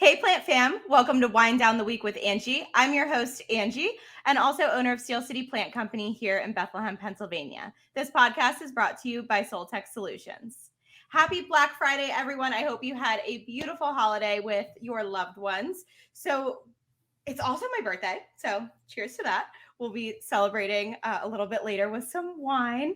Hey, Plant Fam. Welcome to Wind Down the Week with Angie. I'm your host, Angie, and also owner of Steel City Plant Company here in Bethlehem, Pennsylvania. This podcast is brought to you by Soltech Solutions. Happy Black Friday, everyone. I hope you had a beautiful holiday with your loved ones. So it's also my birthday, so cheers to that. We'll be celebrating a little bit later with some wine.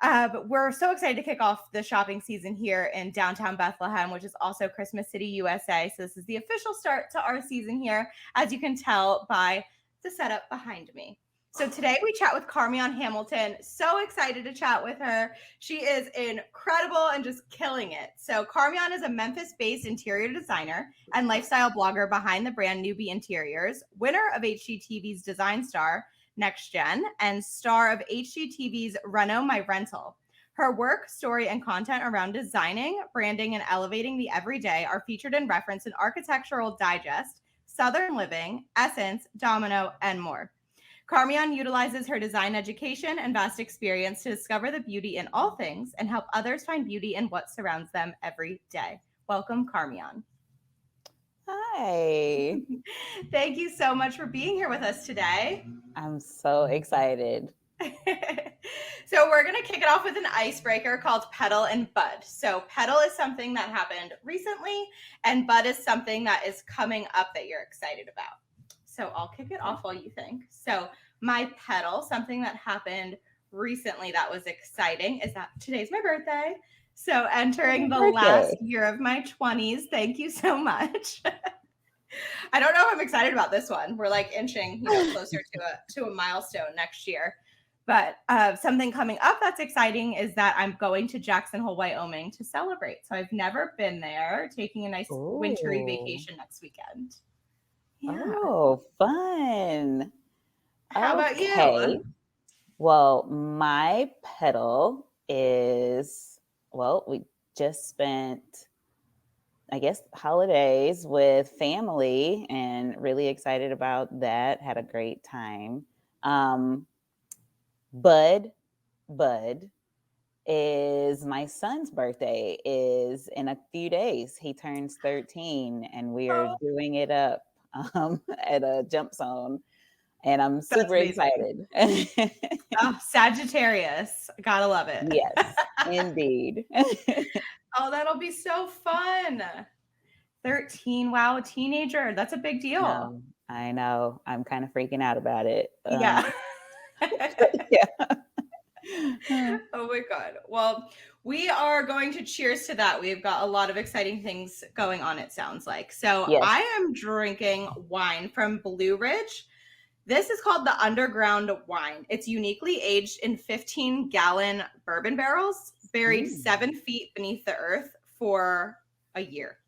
But we're so excited to kick off the shopping season here in downtown Bethlehem, which is also Christmas City, USA. So this is the official start to our season here, as you can tell by the setup behind me. So today we chat with Carmeon Hamilton. So excited to chat with her. She is incredible and just killing it. So Carmeon is a Memphis-based interior designer and lifestyle blogger behind the brand Nubi Interiors, winner of HGTV's Design Star, Next Gen, and star of HGTV's Reno, My Rental. Her work, story, and content around designing, branding, and elevating the everyday are featured and referenced in Architectural Digest, Southern Living, Essence, Domino, and more. Carmeon utilizes her design education and vast experience to discover the beauty in all things and help others find beauty in what surrounds them every day. Welcome, Carmeon. Hi. Thank you so much for being here with us today. I'm so excited. So we're going to kick it off with an icebreaker called Petal and Bud. So petal is something that happened recently, and bud is something that is coming up that you're excited about. So I'll kick it off while you think. So my petal, something that happened recently that was exciting, is that today's my birthday. So entering the last year of my 20s. Thank you so much. I don't know if I'm excited about this one. We're like inching, closer to a milestone next year. But something coming up that's exciting is that I'm going to Jackson Hole, Wyoming to celebrate. So I've never been there, taking a nice wintry vacation next weekend. Yeah. Oh, fun. How about you? Well, my petal is, we just spent, I guess, holidays with family and really excited about that. Had a great time. Bud is my son's birthday is in a few days. He turns 13 and we are doing it up at a jump zone. And I'm super excited. Sagittarius. Gotta love it. Yes, indeed. Oh, that'll be so fun. 13. Wow, a teenager. That's a big deal. I know. I'm kind of freaking out about it. Yeah. Yeah. Oh my God. Well, we are going to cheers to that. We've got a lot of exciting things going on, it sounds like. So yes. I am drinking wine from Blue Ridge. This is called the Underground Wine. It's uniquely aged in 15-gallon bourbon barrels, buried 7 feet beneath the earth for a year.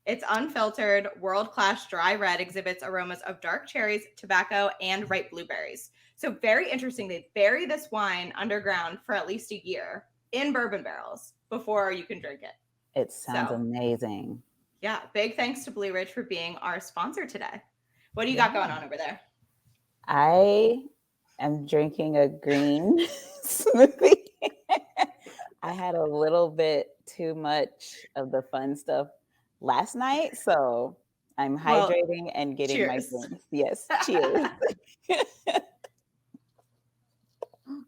It's unfiltered, world-class dry red, exhibits aromas of dark cherries, tobacco, and ripe blueberries. So very interesting. They bury this wine underground for at least a year in bourbon barrels before you can drink it. It sounds amazing. Yeah. Big thanks to Blue Ridge for being our sponsor today. What do you got going on over there? I am drinking a green smoothie. I had a little bit too much of the fun stuff last night, so I'm hydrating and getting my drinks. Yes, cheers.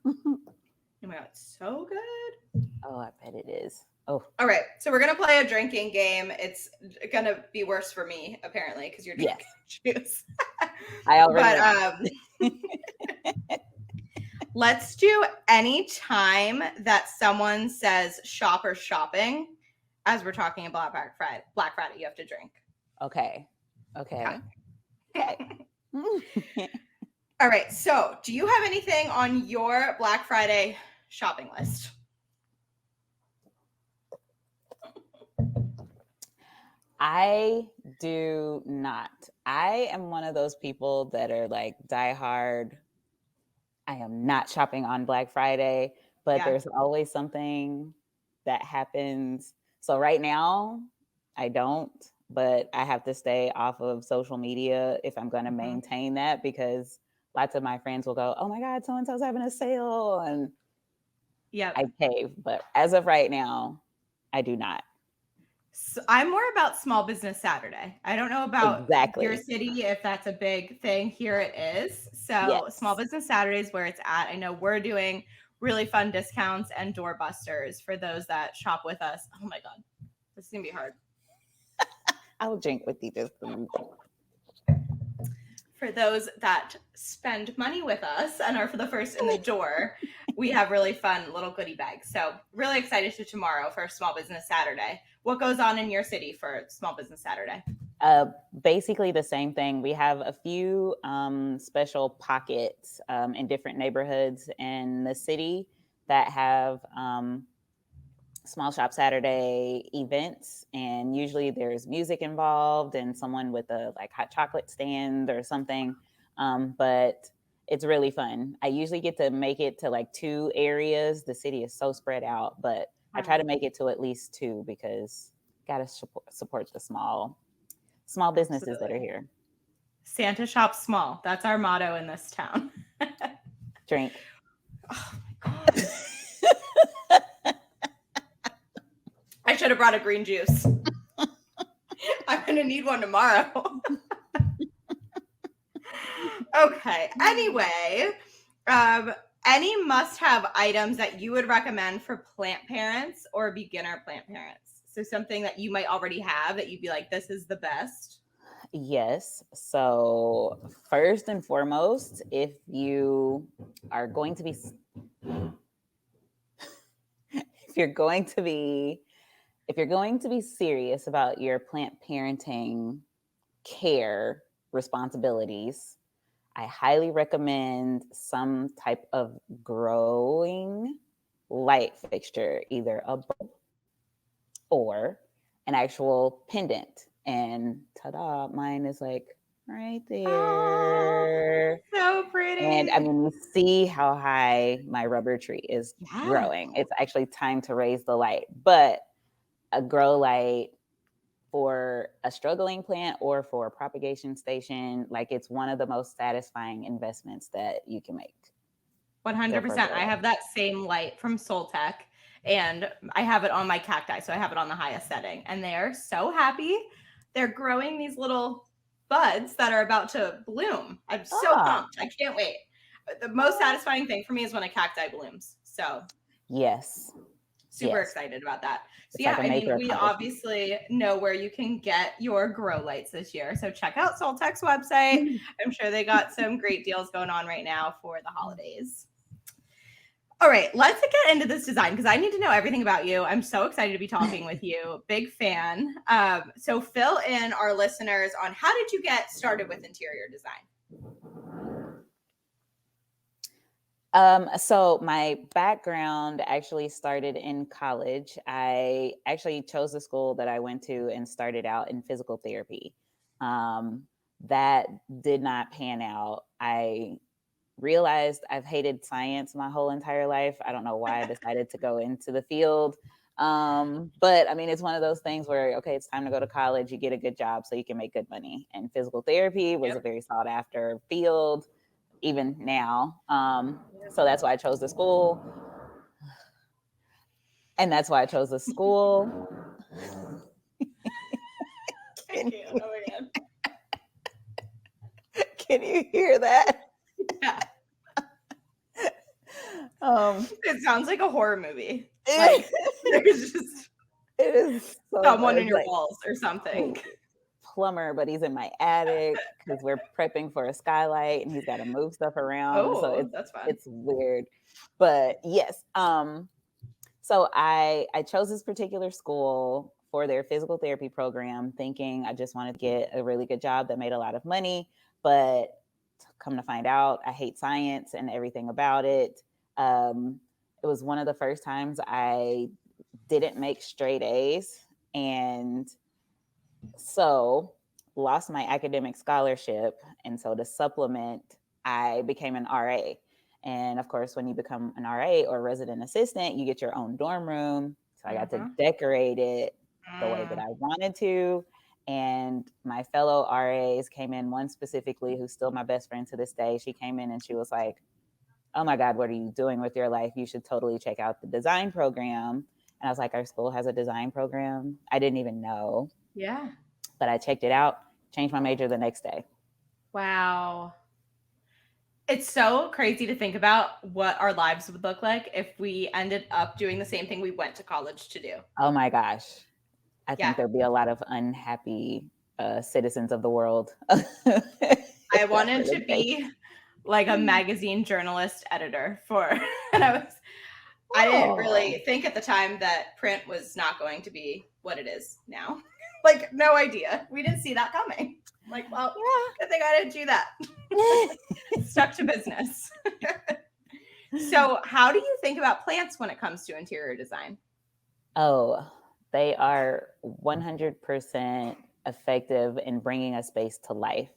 Oh my God, it's so good. Oh, I bet it is. Oh. All right, so we're going to play a drinking game. It's going to be worse for me, apparently, because you're drinking juice. I already let's do any time that someone says shop or shopping, as we're talking about Black Friday, you have to drink. Okay. All right, so do you have anything on your Black Friday shopping list? I do not. I am one of those people that are like diehard. I am not shopping on Black Friday, but there's always something that happens. So right now, I don't, but I have to stay off of social media if I'm going to maintain that, because lots of my friends will go, oh my God, so-and-so's having a sale. And I cave. But as of right now, I do not. So I'm more about Small Business Saturday. I don't know about your Exactly. city if that's a big thing. Here it is. So Small Yes. Business Saturday is where it's at. I know we're doing really fun discounts and doorbusters for those that shop with us. Oh my God, this is gonna be hard. I'll drink with you just a minute. For those that spend money with us and are for the first in the door, we have really fun little goodie bags. So really excited to tomorrow for Small Business Saturday. What goes on in your city for Small Business Saturday? Basically the same thing. We have a few special pockets in different neighborhoods in the city that have small shop Saturday events, and usually there's music involved and someone with a like hot chocolate stand or something. But it's really fun. I usually get to make it to like 2 areas. The city is so spread out, but I try to make it to at least 2 because gotta support the small businesses that are Absolutely. here. Santa shops small. That's our motto in this town. Drink. Oh my God. I should have brought a green juice. I'm going to need one tomorrow. Okay. Anyway, any must-have items that you would recommend for plant parents or beginner plant parents? So something that you might already have that you'd be like, this is the best. Yes. So, first and foremost, if you are going to be if you're going to be if you're going to be serious about your plant parenting care responsibilities, I highly recommend some type of growing light fixture, either a bulb or an actual pendant. And ta-da, mine is like right Oh, there. so And I pretty. mean, you see how high my rubber tree is Yeah. growing. It's actually time to raise the light. But a grow light for a struggling plant or for a propagation station, like it's one of the most satisfying investments that you can make. Go for a 100%. grow I light. have that same light from Soltech and I have it on my cacti. So I have it on the highest setting and they are so happy. They're growing these little buds that are about to bloom. I'm so Ah, pumped. I can't wait. The most satisfying thing for me is when a cacti blooms. So yes, super yes. excited about that. So It's yeah, like a I mean, major we accomplishment. obviously know where you can get your grow lights this year. So check out Soltech's website. I'm sure they got some great deals going on right now for the holidays. All right, let's get into this design because I need to know everything about you. I'm so excited to be talking with you. Big fan. So fill in our listeners on how did you get started with interior design? So my background actually started in college. I actually chose the school that I went to and started out in physical therapy. Um, that did not pan out. I realized I've hated science my whole entire life. I don't know why I decided to go into the field. But I mean, it's one of those things where, okay, it's time to go to college, you get a good job so you can make good money. And physical therapy was a Yep. very sought after field, even now. So that's why I chose the school. And that's why I chose the school. I Can can't. you, Oh my god. can you hear that? Yeah. Um, It sounds like a horror movie. it, Like there's just it is so someone funny. in It's your like, walls or something. plumber, but he's in my attic because we're prepping for a skylight and he's got to move stuff around. So Oh, it's that's fun. it's weird. But yes, so I chose this particular school for their physical therapy program, thinking I just wanted to get a really good job that made a lot of money. But come to find out, I hate science and everything about it. It was one of the first times I didn't make straight A's, and so lost my academic scholarship. And so to supplement, I became an RA. And of course, when you become an RA or resident assistant, you get your own dorm room. So I got to Mm-hmm. decorate it the way that Mm. I wanted to. And my fellow RAs came in, one specifically who's still my best friend to this day. She came in and she was like, "Oh my God, what are you doing with your life? You should totally check out the design program." And I was like, our school has a design program. I didn't even know. Yeah. But I checked it out, changed my major the next day. Wow. It's so crazy to think about what our lives would look like if we ended up doing the same thing we went to college to do. Oh my gosh. I Yeah. think there'd be a lot of unhappy citizens of the world. I wanted to be like a magazine journalist editor for, and I didn't really think at the time that print was not going to be what it is now. Like, no idea. We didn't see that coming. Like, well, good thing I didn't do that. Stuck to business. So, how do you think about plants when it comes to interior design? Oh, they are 100% effective in bringing a space to life.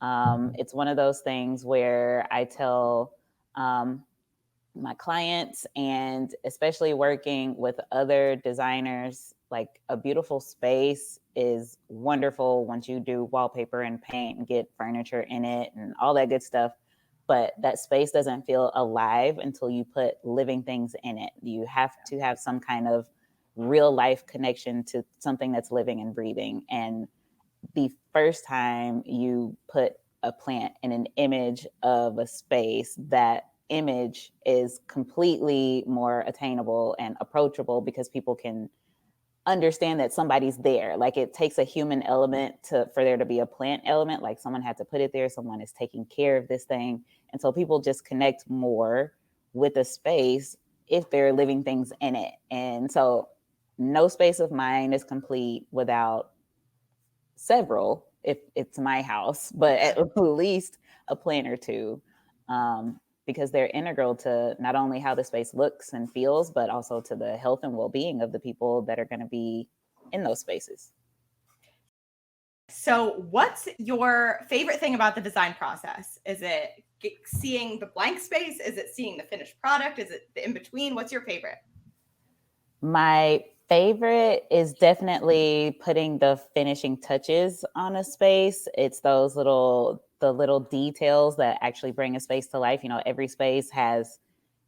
It's one of those things where I tell my clients, and especially working with other designers, like a beautiful space is wonderful once you do wallpaper and paint and get furniture in it and all that good stuff. But that space doesn't feel alive until you put living things in it. You have to have some kind of real life connection to something that's living and breathing. And the first time you put a plant in an image of a space, that image is completely more attainable and approachable because people can understand that somebody's there. Like, it takes a human element for there to be a plant element. Like, someone had to put it there, someone is taking care of this thing. And so people just connect more with a space if there are living things in it. And so no space of mine is complete without several, if it's my house, but at least a plant or two, because they're integral to not only how the space looks and feels, but also to the health and well-being of the people that are going to be in those spaces. So, what's your favorite thing about the design process? Is it seeing the blank space? Is it seeing the finished product? Is it the in between? What's your favorite? My favorite is definitely putting the finishing touches on a space. It's the little details that actually bring a space to life. Every space has,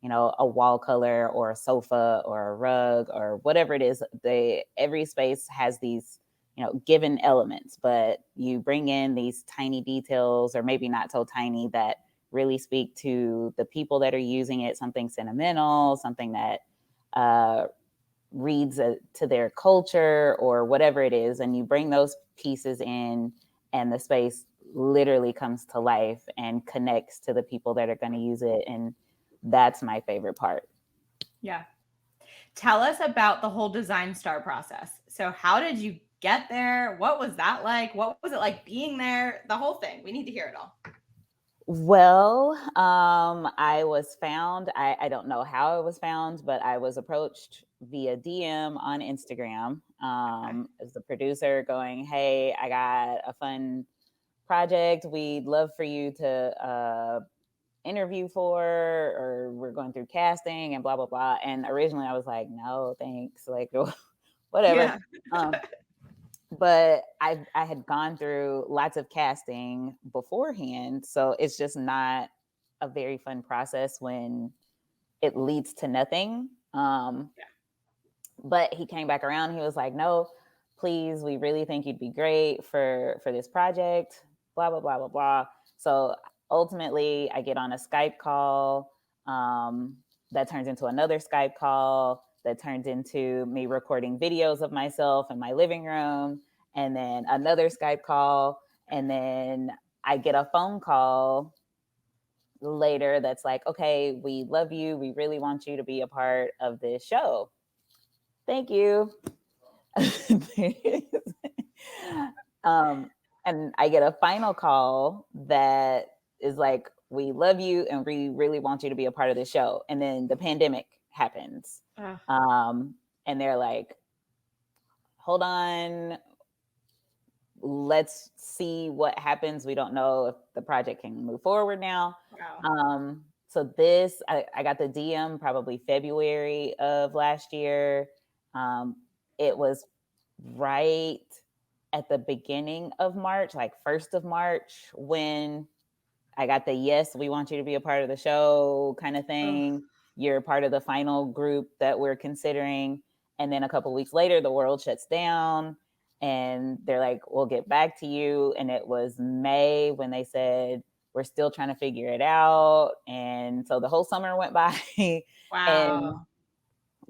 a wall color or a sofa or a rug or whatever it is. Every space has these, given elements, but you bring in these tiny details, or maybe not so tiny, that really speak to the people that are using it, something sentimental, something that reads to their culture or whatever it is. And you bring those pieces in, and the space literally comes to life and connects to the people that are going to use it. And that's my favorite part. Yeah. Tell us about the whole Design Star process. So, how did you get there? What was that like? What was it like being there? The whole thing. We need to hear it all. Well, I was found. I don't know how I was found, but I was approached via DM on Instagram as the producer, going, "Hey, I got a fun project. We'd love for you to interview for, or we're going through casting and blah blah blah." And originally, I was like, "No, thanks. Like, whatever." Yeah. But I had gone through lots of casting beforehand, so it's just not a very fun process when it leads to nothing. But he came back around. He was like, "No, please, we really think you'd be great for this project." Blah blah blah blah blah. So ultimately, I get on a Skype call. That turns into another Skype call. That turns into me recording videos of myself in my living room, and then another Skype call, and then I get a phone call later that's like, "Okay, we love you. We really want you to be a part of this show. Thank you." And I get a final call that is like, "We love you and we really want you to be a part of the show." And then the pandemic happens. And they're like, "Hold on, let's see what happens. We don't know if the project can move forward now." Wow. So this, I got the DM probably February of last year. It was right at the beginning of March, like 1st of March, when I got the "yes, we want you to be a part of the show" kind of thing. You're part of the final group that we're considering. And then a couple of weeks later, the world shuts down and they're like, we'll get back to you. And it was May when they said, we're still trying to figure it out. And so the whole summer went by. And Wow.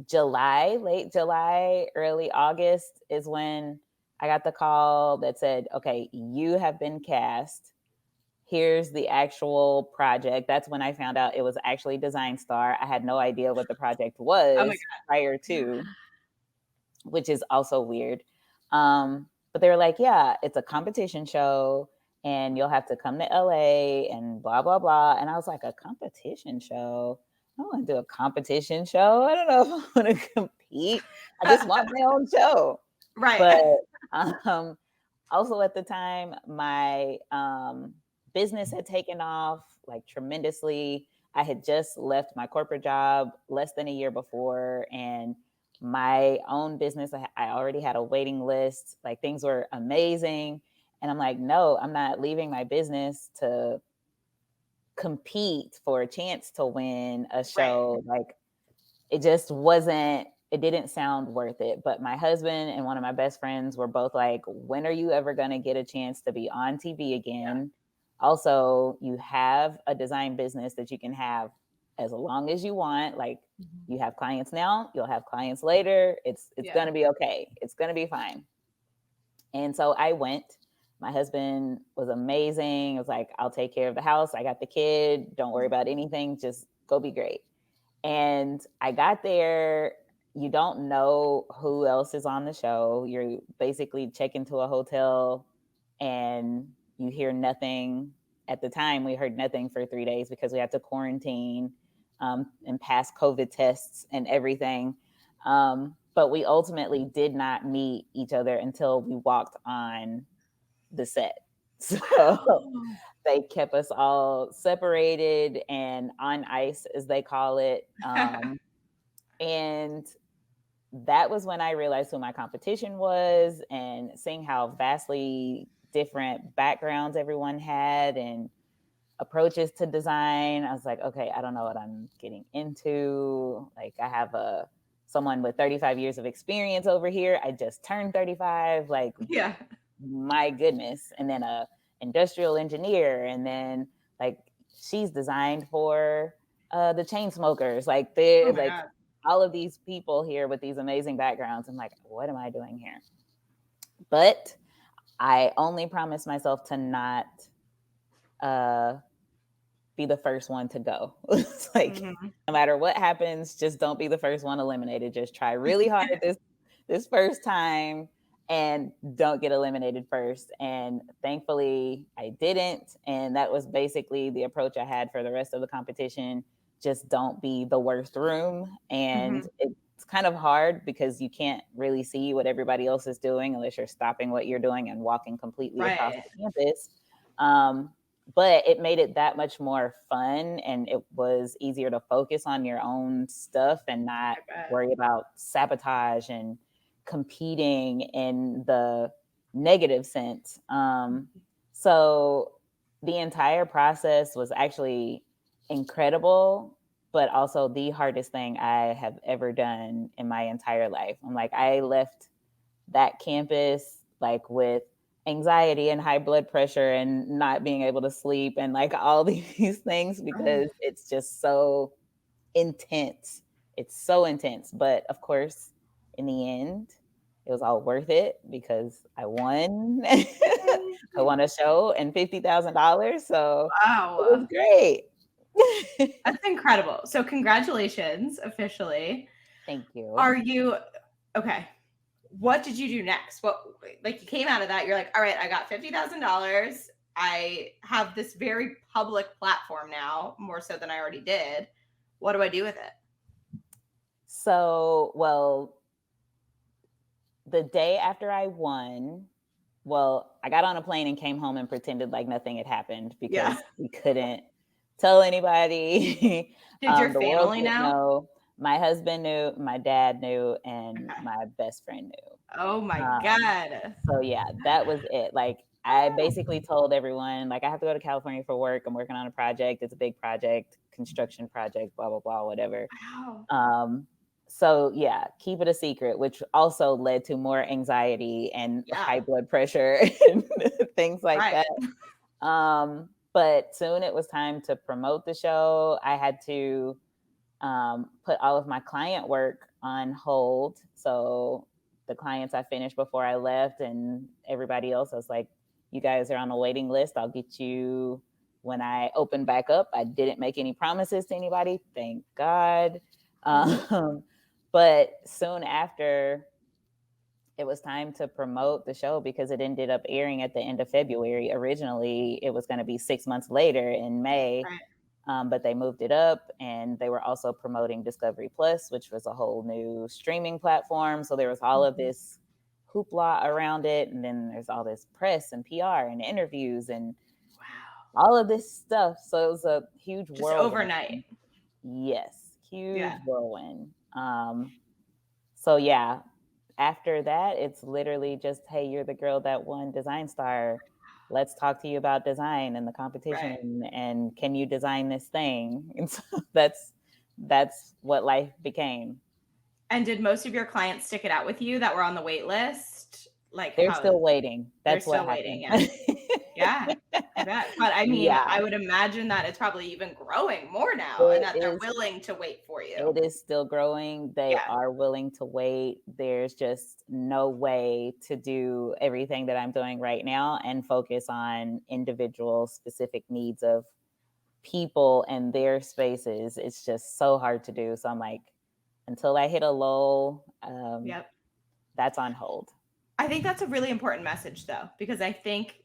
July, late July, early August is when I got the call that said, okay, you have been cast. Here's the actual project. That's when I found out it was actually Design Star. I had no idea what the project Oh my was prior to, which is also weird. But they were like, yeah, it's a competition show and you'll have to come to LA and blah, blah, blah. And I was like, a competition show? I don't want to do a competition show. I don't know if I want to compete. I just want my own show. Right. But also at the time, my business had taken off like tremendously. I had just left my corporate job less than a year before, and my own business, I already had a waiting list. Like things were amazing. And I'm like, no, I'm not leaving my business to compete for a chance to win a show. Right. Like it just wasn't, it didn't sound worth it. But my husband and one of my best friends were both like, when are you ever going to get a chance to be on TV again? Yeah. Also, you have a design business that you can have as long as you want. Like you have clients now, you'll have clients later. It's going to be okay. It's going to be fine. And so I went. My husband was amazing. It was like, I'll take care of the house. I got the kid. Don't worry about anything. Just go be great. And I got there. You don't know who else is on the show. You're basically check into a hotel and you hear nothing. At the time, we heard nothing for 3 days because we had to quarantine and pass COVID tests and everything. But we ultimately did not meet each other until we walked on the set. So they kept us all separated and on ice, as they call it. And that was when I realized who my competition was, and seeing how vastly different backgrounds everyone had and approaches to design. I was like, okay, I don't know what I'm getting into. Like I have someone with 35 years of experience over here. I just turned 35. Like, yeah, my goodness. And then a industrial engineer, and then like she's designed for the chain smokers. Like there's like God. All of these people here with these amazing backgrounds. I'm like, what am I doing here? But I only promised myself to not be the first one to go. It's like no matter what happens, just don't be the first one eliminated. Just try really hard this first time and don't get eliminated first. And thankfully I didn't. And that was basically the approach I had for the rest of the competition. Just don't be the worst room. And it's kind of hard because you can't really see what everybody else is doing unless you're stopping what you're doing and walking completely across the campus. But it made it that much more fun, and it was easier to focus on your own stuff and not worry about sabotage and competing in the negative sense. So the entire process was actually incredible, but also the hardest thing I have ever done in my entire life. I'm like, I left that campus like with anxiety and high blood pressure and not being able to sleep and like all these things because it's just so intense. It's so intense. But of course, in the end, it was all worth it because I won. I won a show and $50,000. So wow, it was great. That's incredible. So congratulations, officially. Thank you. Are you okay? What did you do next? What, like, you came out of that, you're like, all right, I got $50,000. I have this very public platform now, more so than I already did. What do I do with it? So, well, the day after I won, I got on a plane and came home and pretended like nothing had happened because we couldn't tell anybody. Did your family know? My husband knew, my dad knew, and my best friend knew. Oh my God. So yeah, that was it. Like I basically told everyone, like I have to go to California for work. I'm working on a project. It's a big project, construction project, blah, blah, blah, whatever. Wow. So yeah, keep it a secret, which also led to more anxiety and high blood pressure and things like that. But soon it was time to promote the show. I had to put all of my client work on hold. So the clients I finished before I left and everybody else, I was like, you guys are on a waiting list. I'll get you when I open back up. I didn't make any promises to anybody, thank God. But soon after, it was time to promote the show because it ended up airing at the end of February. Originally, it was going to be 6 months later in May, but they moved it up, and they were also promoting Discovery Plus, which was a whole new streaming platform. So there was all of this hoopla around it, and then there's all this press and PR and interviews and all of this stuff. So it was a huge just whirlwind. Overnight. Yes, huge whirlwind. So yeah, after that, it's literally just, hey, you're the girl that won Design Star. Let's talk to you about design and the competition, and can you design this thing? And so that's what life became. And did most of your clients stick it out with you that were on the wait list? Like they're still waiting. That's they're what still happened. waiting. Yeah, I bet. But I mean, I would imagine that it's probably even growing more now, and that they're willing to wait for you. It is still growing. They are willing to wait. There's just no way to do everything that I'm doing right now and focus on individual specific needs of people and their spaces. It's just so hard to do. So I'm like, until I hit a lull, that's on hold. I think that's a really important message, though, because I think,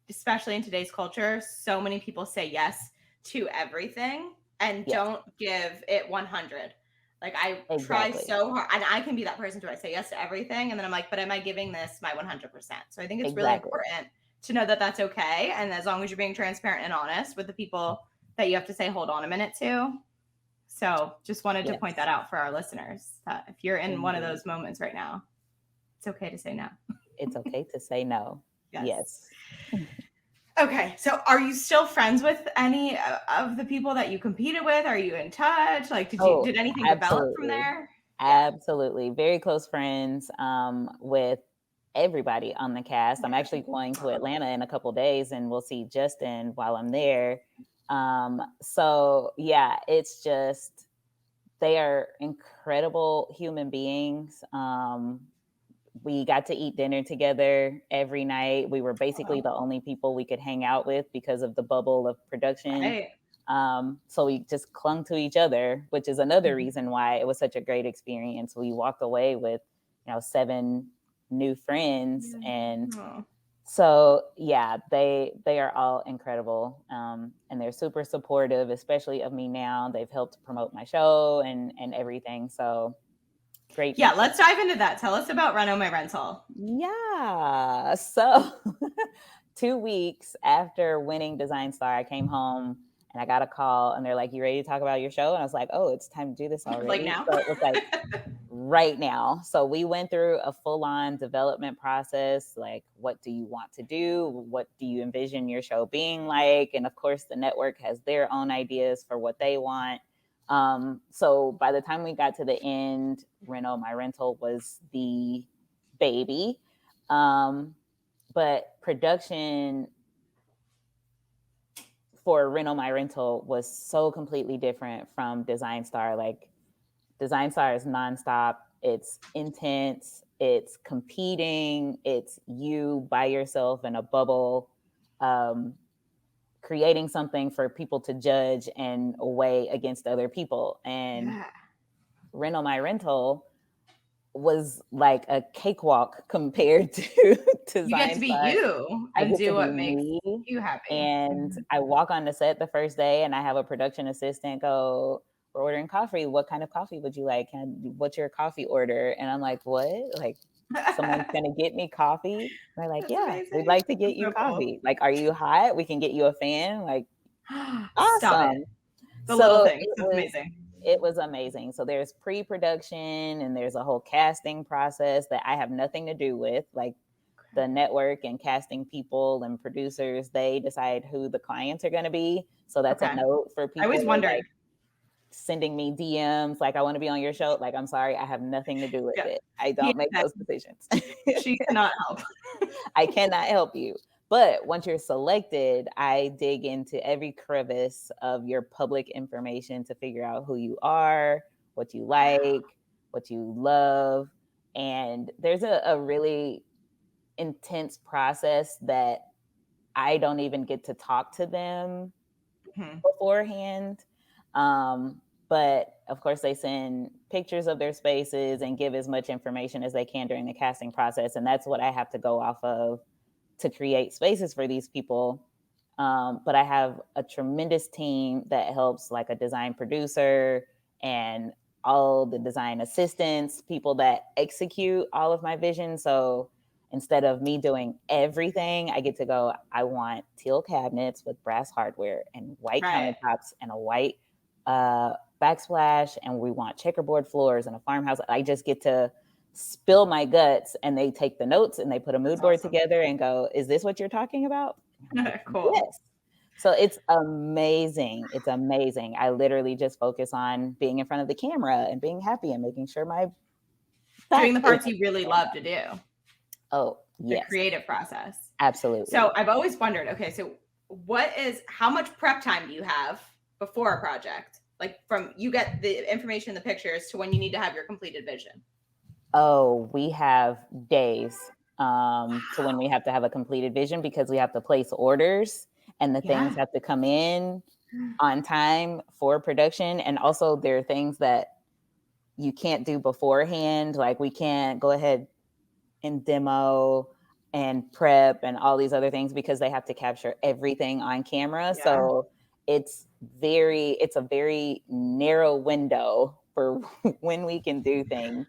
especially in today's culture, so many people say yes to everything and don't give it 100. Like I try so hard, and I can be that person too. I say yes to everything, and then I'm like, but am I giving this my 100%? So I think it's really important to know that that's okay, and as long as you're being transparent and honest with the people that you have to say, hold on a minute to. So just wanted to point that out for our listeners, that if you're in one of those moments right now, it's okay to say no. It's okay to say no. Yes. Okay, so are you still friends with any of the people that you competed with? Are you in touch? Like, did anything develop from there? Absolutely. Very close friends with everybody on the cast. I'm actually going to Atlanta in a couple of days, and we'll see Justin while I'm there. So yeah, it's just, they are incredible human beings. We got to eat dinner together every night. We were basically the only people we could hang out with because of the bubble of production. So we just clung to each other, which is another reason why it was such a great experience. We walked away with, 7 new friends. And so, yeah, they are all incredible. And they're super supportive, especially of me now. They've helped promote my show and everything. So great. Yeah, let's dive into that. Tell us about Reno, my rental. Yeah. So 2 weeks after winning Design Star, I came home and I got a call and they're like, you ready to talk about your show? And I was like, oh, it's time to do this already. Like now? So it was like right now. So we went through a full-on development process. Like, what do you want to do? What do you envision your show being like? And of course, the network has their own ideas for what they want. So by the time we got to the end, Reno, my rental was the baby. But production for Reno, my rental was so completely different from Design Star. Like, Design Star is nonstop. It's intense. It's competing. It's you by yourself in a bubble, creating something for people to judge and weigh against other people. And Reno, my rental was like a cakewalk compared to Design You get to be Star. you and do what makes you happy. And I walk on the set the first day and I have a production assistant go, we're ordering coffee. What kind of coffee would you like? What's your coffee order? And I'm like, what? Like, someone's going to get me coffee? They're like, yeah, amazing. We'd like to get you coffee. Like, are you hot? We can get you a fan. Like, awesome. The little thing. It's amazing. It was amazing. So there's pre-production and there's a whole casting process that I have nothing to do with. Like, the network and casting people and producers, they decide who the clients are going to be. So that's a note for people. I always wondered. Like, sending me DMs like, I want to be on your show. Like, I'm sorry, I have nothing to do with Yeah. it. I don't make those decisions. She cannot help. I cannot help you. But once you're selected, I dig into every crevice of your public information to figure out who you are, what you like, what you love. And there's a really intense process that I don't even get to talk to them beforehand. But of course, they send pictures of their spaces and give as much information as they can during the casting process. And that's what I have to go off of to create spaces for these people. But I have a tremendous team that helps, like a design producer and all the design assistants, people that execute all of my vision. So instead of me doing everything, I get to go, I want teal cabinets with brass hardware and white countertops and a white backsplash. And we want checkerboard floors and a farmhouse. I just get to spill my guts, and they take the notes and they put a mood board together and go, is this what you're talking about? Like, Cool. Yes. So it's amazing. It's amazing. I literally just focus on being in front of the camera and being happy and making sure my doing the parts you really love to do. Oh, yes. The creative process. Absolutely. So I've always wondered, okay, so how much prep time do you have before a project? Like from you get the information in the pictures to when you need to have your completed vision. Oh, we have days to when we have to have a completed vision, because we have to place orders and the things have to come in on time for production. And also there are things that you can't do beforehand. Like we can't go ahead and demo and prep and all these other things because they have to capture everything on camera. Yeah. So it's a very narrow window for when we can do things.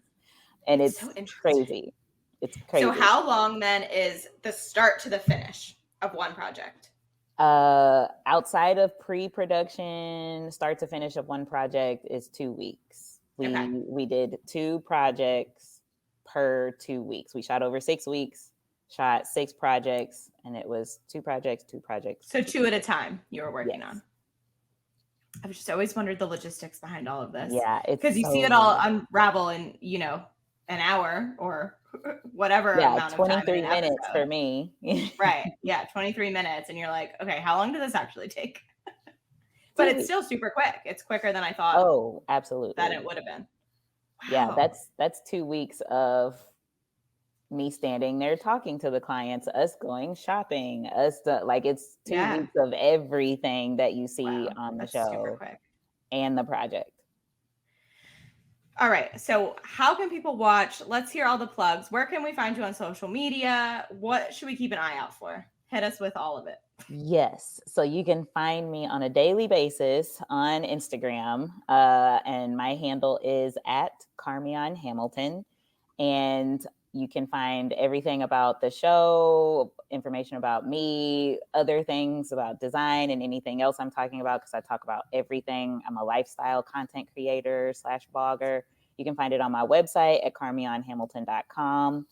And it's so crazy. It's crazy. So how long then is the start to the finish of one project? Outside of pre-production, start to finish of one project is 2 weeks. We did 2 projects per 2 weeks. We shot over 6 weeks, shot 6 projects, and it was 2 projects. So 2 at a time you were working on. I've just always wondered the logistics behind all of this. Yeah, it's because you see it all unravel in, an hour or whatever amount of time. 23 minutes for me. Right. Yeah, 23 minutes. And you're like, okay, how long did this actually take? But it's still super quick. It's quicker than I thought. Oh, absolutely. That it would have been. Wow. Yeah, that's 2 weeks of me standing there talking to the clients, us going shopping, it's 2 weeks of everything that you see on the show super quick. And the project. All right. So how can people watch? Let's hear all the plugs. Where can we find you on social media? What should we keep an eye out for? Hit us with all of it. Yes. So you can find me on a daily basis on Instagram. And my handle is at Carmeon Hamilton. And you can find everything about the show, information about me, other things about design and anything else I'm talking about, because I talk about everything. I'm a lifestyle content creator / blogger. You can find it on my website at carmeonhamilton.com.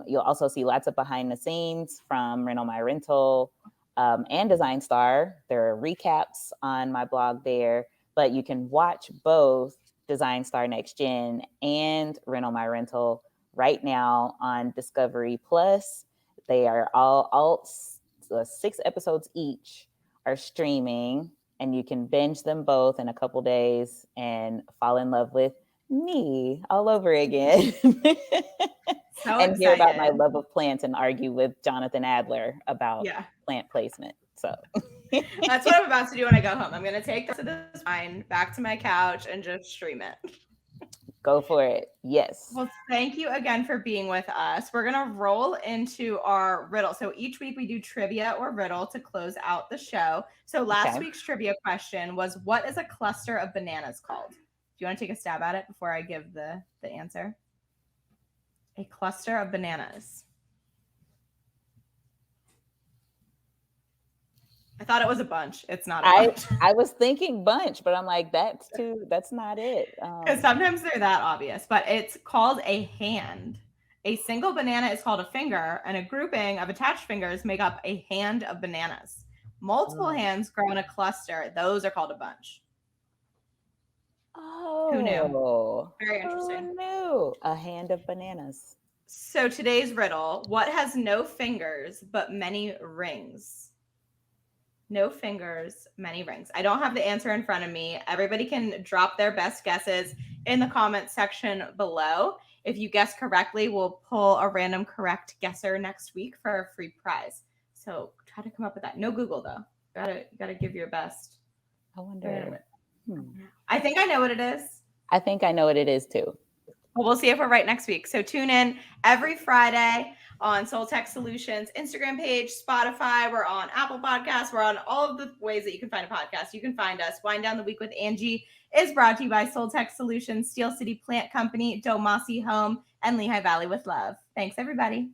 You'll also see lots of behind the scenes from Reno My Rental and Design Star. There are recaps on my blog there, but you can watch both Design Star Next Gen and Reno My Rental right now on Discovery Plus. They are all 6 episodes each are streaming, and you can binge them both in a couple days and fall in love with me all over again. And hear about my love of plants and argue with Jonathan Adler about plant placement. So that's what I'm about to do when I go home. I'm going to take this wine back to my couch and just stream it. Go for it. Yes. Well, thank you again for being with us. We're going to roll into our riddle. So each week we do trivia or riddle to close out the show. So last week's trivia question was, what is a cluster of bananas called? Do you want to take a stab at it before I give the answer? A cluster of bananas. I thought it was a bunch. It's not a bunch. I was thinking bunch, but I'm like, that's not it. Because sometimes they're that obvious, but it's called a hand. A single banana is called a finger, and a grouping of attached fingers make up a hand of bananas. Multiple hands grow in a cluster. Those are called a bunch. Who knew? Oh, Very interesting. who knew? A hand of bananas. So today's riddle, what has no fingers but many rings? No fingers, many rings. I don't have the answer in front of me. Everybody can drop their best guesses in the comments section below. If you guess correctly, we'll pull a random correct guesser next week for a free prize. So try to come up with that. No Google though. Gotta give your best. I wonder. I think I know what it is. I think I know what it is too. Well, we'll see if we're right next week. So tune in every Friday on Soltech Solutions Instagram page, Spotify. We're on Apple Podcasts. We're on all of the ways that you can find a podcast. You can find us. Wind Down the Week with Angie is brought to you by Soltech Solutions, Steel City Plant Company, Domasi Home, and Lehigh Valley with Love. Thanks, everybody.